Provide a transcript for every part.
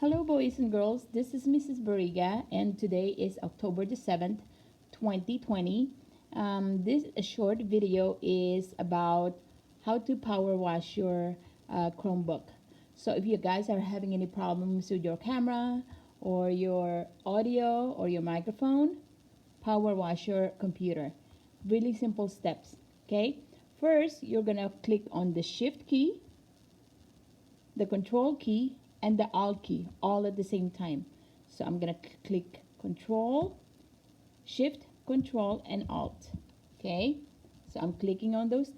Hello, boys and girls. This is Mrs. Bariga, and today is October the 7th, 2020. This short video is about how to power wash your Chromebook. So, if you guys are having any problems with your camera or your audio or your microphone, power wash your computer. Really simple steps. Okay, first you're gonna click on the Shift key, the Control key, and the Alt key all at the same time. So I'm gonna click Control, Shift, Control, and Alt. Okay, so I'm clicking on those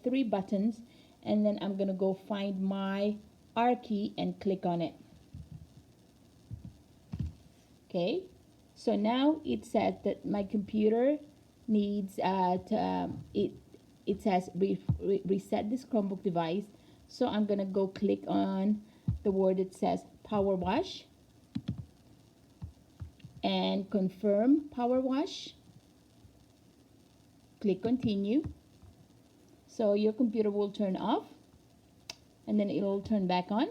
three buttons, and then I'm gonna go find my R key and click on it. Okay, so now it says that my computer needs it says reset this Chromebook device. So I'm gonna go click on the word that says power wash and confirm power wash. Click continue. So your computer will turn off and then it'll turn back on.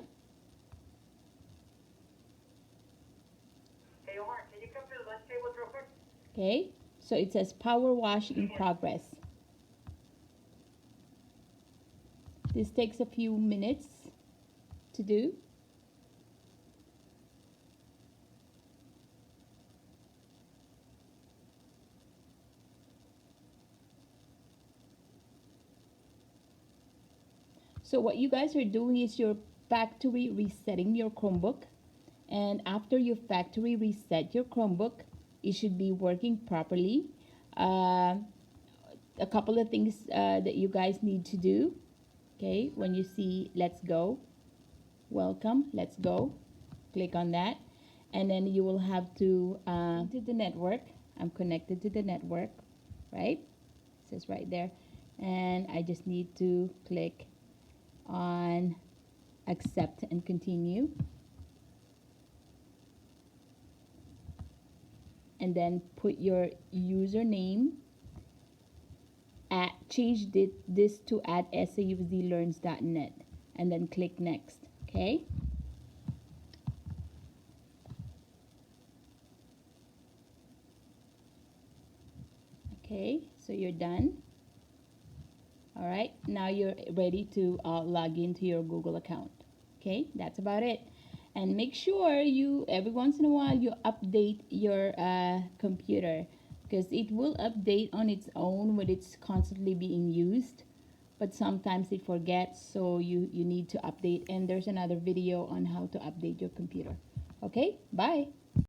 Hey Omar, can you come to the lunch table real quick? Okay, so it says power wash in progress. This takes a few minutes to do. So what you guys are doing is you're factory resetting your Chromebook, and after you factory reset your Chromebook, it should be working properly. A couple of things that you guys need to do. Okay, when you see let's go, welcome, let's go, click on that, and then you will have to the network. I'm connected to the network, right? It says right there, and I just need to click on accept and continue, and then put your username change this to @saufzlearns.net and then click next. Okay, so you're done. All right, now you're ready to log into your Google account. Okay, that's about it. And make sure you every once in a while you update your computer, because it will update on its own when it's constantly being used, but sometimes it forgets, so you need to update. And there's another video on how to update your computer. Okay, bye.